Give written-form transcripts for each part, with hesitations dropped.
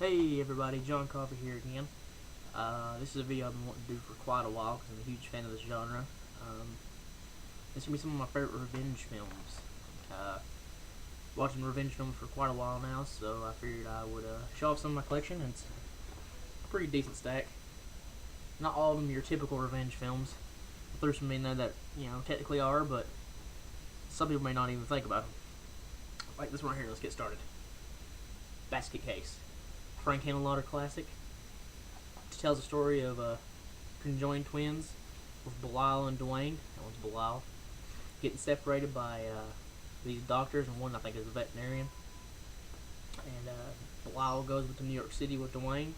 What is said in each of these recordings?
Hey everybody, John Coffee here again. This is a video I've been wanting to do for quite a while because I'm a huge fan of this genre. This is going to be some of my favorite revenge films. Watching revenge films for quite a while now, so I figured I would show off some of my collection, and it's a pretty decent stack. Not all of them are your typical revenge films. I threw some in there that, technically are, but some people may not even think about them. Like this one right here, let's get started. Basket Case. Frank Henenlotter classic. It tells the story of conjoined twins with Belial and Dwayne. That one's Belial. Getting separated by these doctors, and one I think is a veterinarian. And Belial goes to New York City with Dwayne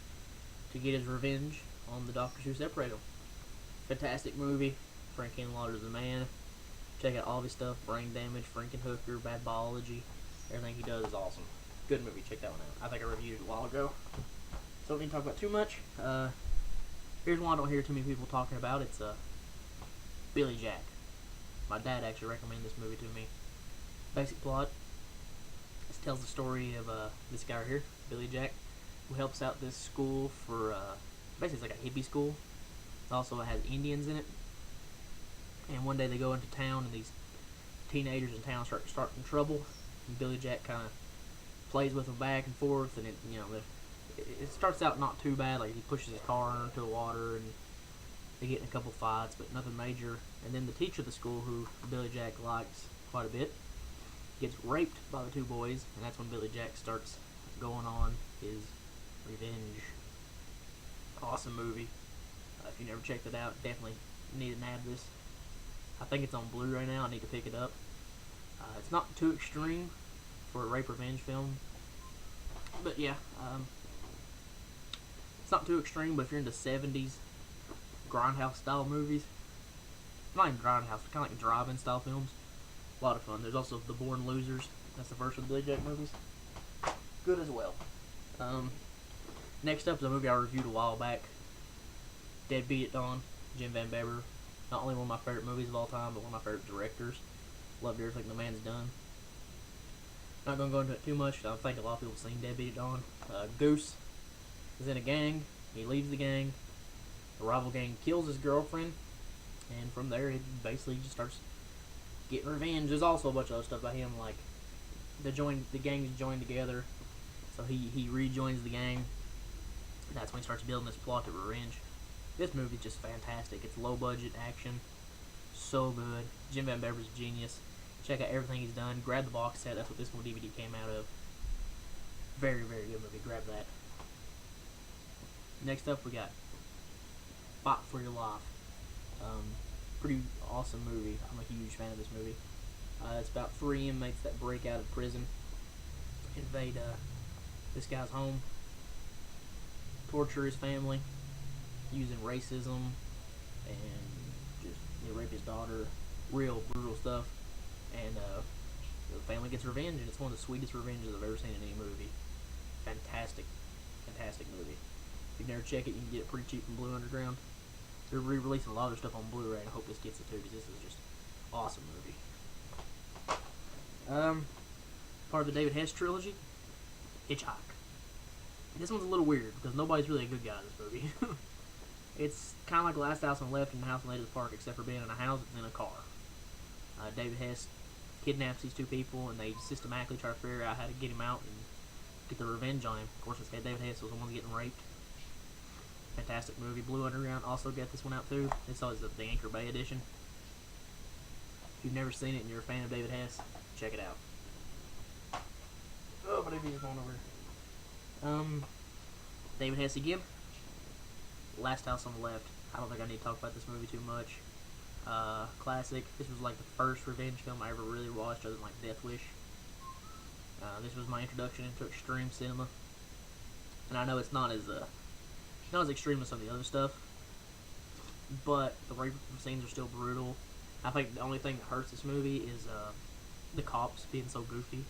to get his revenge on the doctors who separated them. Fantastic movie. Frank Henenlotter is the man. Check out all of his stuff. Brain Damage, Frankenhooker, Bad Biology. Everything he does is awesome. Good movie, check that one out. I think I reviewed it a while ago. So we didn't talk about too much. Here's one I don't hear too many people talking about. It's Billy Jack. My dad actually recommended this movie to me. Basic plot. This tells the story of this guy right here, Billy Jack, who helps out this school for, basically it's like a hippie school. It also has Indians in it. And one day they go into town and these teenagers in town start starting trouble. And Billy Jack kind of plays with them back and forth, and it starts out not too bad. Like he pushes his car into the water, and they get in a couple fights, but nothing major. And then the teacher of the school, who Billy Jack likes quite a bit, gets raped by the two boys, and that's when Billy Jack starts going on his revenge. Awesome movie. If you never checked it out, definitely need to nab this. I think it's on Blu-ray now. I need to pick it up. It's not too extreme for a rape revenge film, but yeah, it's not too extreme. But if you're into 70s grindhouse style movies, not even grindhouse, but kind of like drive-in style films, a lot of fun. There's also The Born Losers. That's the first of the Billy Jack movies. Good as well. Next up is a movie I reviewed a while back. Deadbeat at Dawn. Jim Van Bever. Not only one of my favorite movies of all time, but one of my favorite directors. Loved everything the man's done. Not going to go into it too much. I think a lot of people have seen Deadbeat at Dawn. Goose is in a gang. He leaves the gang. The rival gang kills his girlfriend. And from there, he basically just starts getting revenge. There's also a bunch of other stuff about him, like the gangs join together. So he rejoins the gang. And that's when he starts building this plot to revenge. This movie's just fantastic. It's low budget action. So good. Jim Van Bever's a genius. Check out everything he's done. Grab the box set. That's what this one DVD came out of. Very, very good movie. Grab that. Next up, we got Fight for Your Life. Pretty awesome movie. I'm a huge fan of this movie. It's about 3 inmates that break out of prison, invade this guy's home, torture his family, using racism, and just rape his daughter. Real brutal stuff. And the family gets revenge, and it's one of the sweetest revenges I've ever seen in any movie. Fantastic, fantastic movie. If you've never checked it, you can get it pretty cheap from Blue Underground. They're re-releasing a lot of their stuff on Blu-ray, and I hope this gets it too, because this is just awesome movie. Part of the David Hess trilogy, Hitchhiker. This one's a little weird, because nobody's really a good guy in this movie. It's kind of like Last House on the Left and The House on the Edge of the Park, except for being in a house and in a car. David Hess kidnaps these two people, and they systematically try to figure out how to get him out and get the revenge on him. Of course, David Hess was the one getting raped. Fantastic movie. Blue Underground also got this one out too. This is the Anchor Bay edition. If you've never seen it and you're a fan of David Hess, check it out. Oh, but he's going over. David Hess again. Last House on the Left. I don't think I need to talk about this movie too much. Classic. This was like the first revenge film I ever really watched, other than like Death Wish. This was my introduction into extreme cinema, and I know it's not as extreme as some of the other stuff, but the rape scenes are still brutal. I think the only thing that hurts this movie is the cops being so goofy,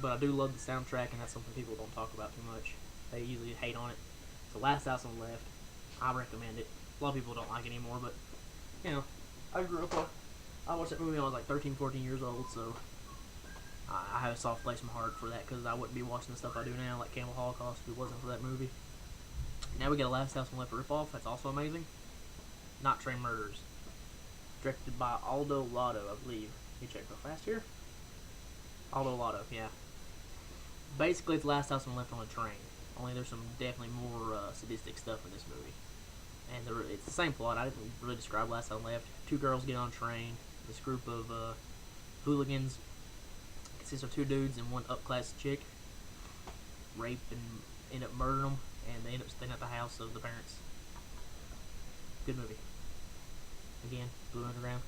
but I do love the soundtrack, and that's something people don't talk about too much. They usually hate on it. So Last House on the Left, I recommend it. A lot of people don't like it anymore, but I grew up I watched that movie when I was like 13, 14 years old, so I have a soft place in my heart for that because I wouldn't be watching the stuff I do now, like Camel Holocaust, if it wasn't for that movie. Now we get a Last House on Left ripoff. That's also amazing. Not Train Murders. Directed by Aldo Lotto, I believe. Let me check real fast here. Aldo Lotto, yeah. Basically, it's Last House on Left on a train. Only there's some definitely more sadistic stuff in this movie. And it's the same plot. I didn't really describe Last House on Left. Two girls get on a train. This group of hooligans consists of two dudes and one upclass chick. Rape and end up murdering them, and they end up staying at the house of the parents. Good movie. Again, Blue Underground.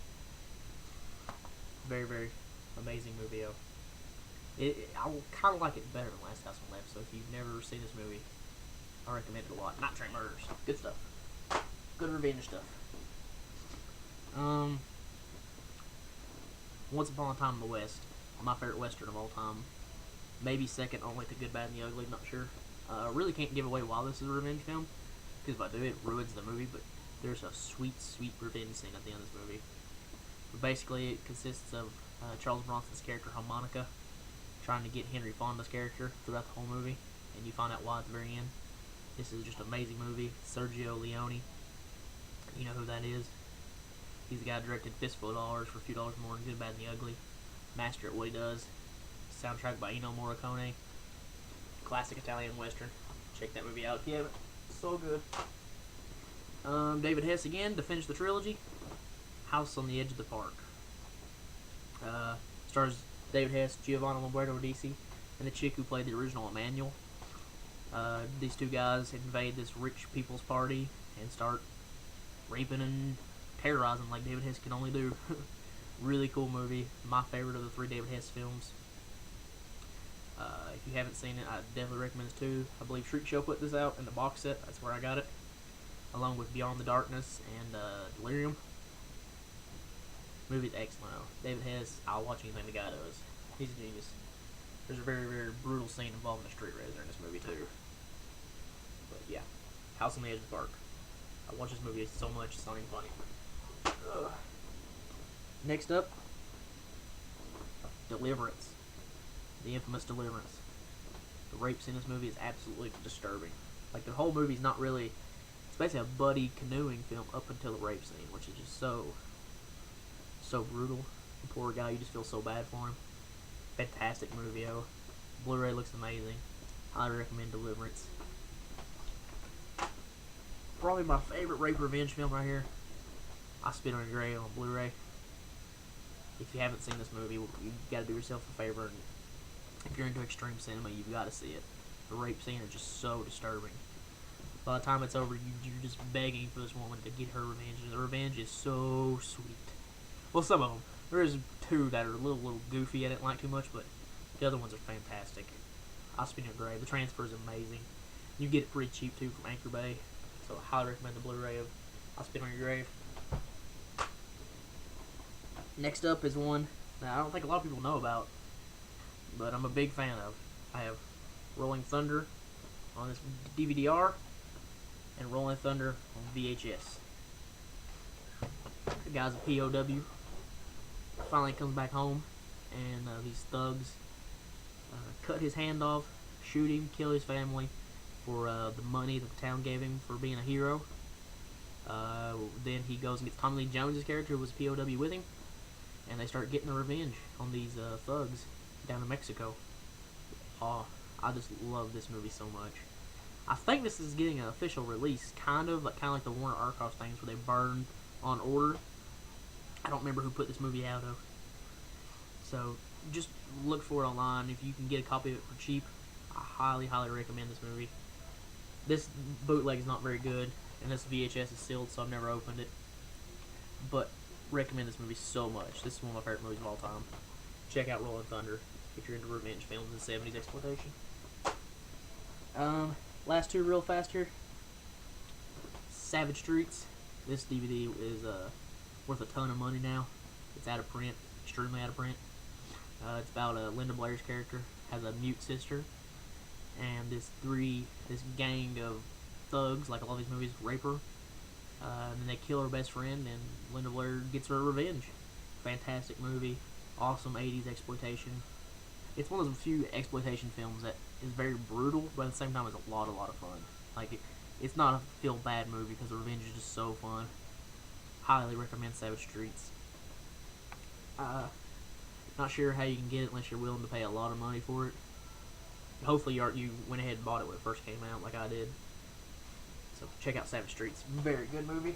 Very, very amazing movie. I kind of like it better than Last House on Left. So if you've never seen this movie, I recommend it a lot. Not Train Murders. Good stuff. Good revenge stuff. Once Upon a Time in the West. My favorite Western of all time. Maybe second only to Good, Bad, and the Ugly. Not sure. Really can't give away why this is a revenge film, because if I do, it ruins the movie. But there's a sweet, sweet revenge scene at the end of this movie. But basically, it consists of Charles Bronson's character Harmonica trying to get Henry Fonda's character throughout the whole movie, and you find out why at the very end. This is just an amazing movie. Sergio Leone, you know who that is. He's the guy who directed Fistful of Dollars for a few dollars more, and Good, Bad, and the Ugly. Master at what he does. Soundtrack by Ennio Morricone. Classic Italian Western. Check that movie out if you haven't. So good. David Hess again to finish the trilogy. House on the Edge of the Park. Stars David Hess, Giovanni Lombardo Radici, and the chick who played the original Emmanuel. These two guys invade this rich people's party and start raping and terrorizing like David Hess can only do. Really cool movie. My favorite of the three David Hess films. If you haven't seen it, I definitely recommend this too. I believe Shriek Show put this out in the box set. That's where I got it. Along with Beyond the Darkness and Delirium. Movie's excellent. David Hess, I'll watch anything the guy does. He's a genius. There's a very, very brutal scene involving a street razor in this movie too. But yeah, House on the Edge of the Park. I watch this movie so much, it's not even funny. Ugh. Next up, Deliverance. The infamous Deliverance. The rape scene in this movie is absolutely disturbing. Like, the whole movie's not really... It's basically a buddy canoeing film up until the rape scene, which is just so brutal. The poor guy, you just feel so bad for him. Fantastic movie, oh. Blu-ray looks amazing. Highly recommend Deliverance. Probably my favorite rape revenge film right here. I Spit on Your Grave on Blu-ray. If you haven't seen this movie, you gotta do yourself a favor, and if you're into extreme cinema, you've got to see it. The rape scene is just so disturbing. By the time it's over, you're just begging for this woman to get her revenge, and the revenge is so sweet. Well, some of them. There is two that are a little goofy I didn't like too much, but the other ones are fantastic. I Spit on Your Grave. The transfer is amazing. You get it pretty cheap, too, from Anchor Bay, so I highly recommend the Blu-ray of I Spit on Your Grave. Next up is one that I don't think a lot of people know about, but I'm a big fan of. I have Rolling Thunder on this DVD-R and Rolling Thunder on VHS. The guy's a POW. Finally comes back home, and these thugs cut his hand off, shoot him, kill his family for the money that the town gave him for being a hero. Then he goes and gets Tommy Lee Jones' character, who was a POW with him, and they start getting a revenge on these thugs down in Mexico. Oh, I just love this movie so much. I think this is getting an official release, kind of like the Warner Archives things where they burn on order. I don't remember who put this movie out of. So just look for it online. If you can get a copy of it for cheap, I highly, highly recommend this movie. This bootleg is not very good, and this VHS is sealed, so I've never opened it. But recommend this movie so much. This is one of my favorite movies of all time. Check out Rolling Thunder if you're into revenge films and 70s exploitation. Last two real fast here. Savage Streets. This DVD is worth a ton of money now. It's out of print, extremely out of print. It's about Linda Blair's character has a mute sister, and this gang of thugs, like a lot of these movies, rape her. And then they kill her best friend, and Linda Blair gets her revenge. Fantastic movie, awesome 80s exploitation. It's one of those few exploitation films that is very brutal, but at the same time is a lot of fun. Like it's not a feel bad movie because the revenge is just so fun. Highly recommend Savage Streets. Not sure how you can get it unless you're willing to pay a lot of money for it. Hopefully you went ahead and bought it when it first came out, like I did. So check out Savage Streets. Very good movie.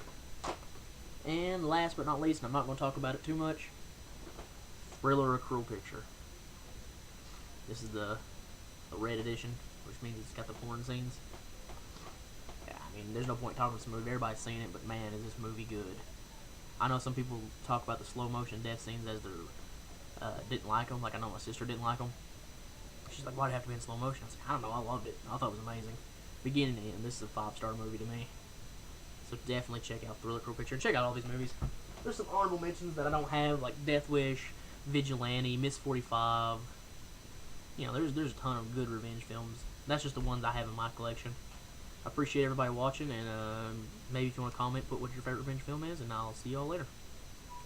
And last but not least, and I'm not going to talk about it too much, Thriller: A Cruel Picture. This is the red edition, which means it's got the porn scenes. Yeah, I mean, there's no point talking about this movie. Everybody's seen it, but man, is this movie good. I know some people talk about the slow motion death scenes as they didn't like them. Like, I know my sister didn't like them. She's like, why'd it have to be in slow motion? I was like, I don't know, I loved it. I thought it was amazing. Beginning to end, this is a 5-star movie to me. So definitely check out Thriller: Cruel Picture. And check out all these movies. There's some honorable mentions that I don't have, like Death Wish, Vigilante, Miss 45. You know, there's a ton of good revenge films. That's just the ones I have in my collection. I appreciate everybody watching, and maybe if you want to comment, put what your favorite revenge film is, and I'll see y'all later.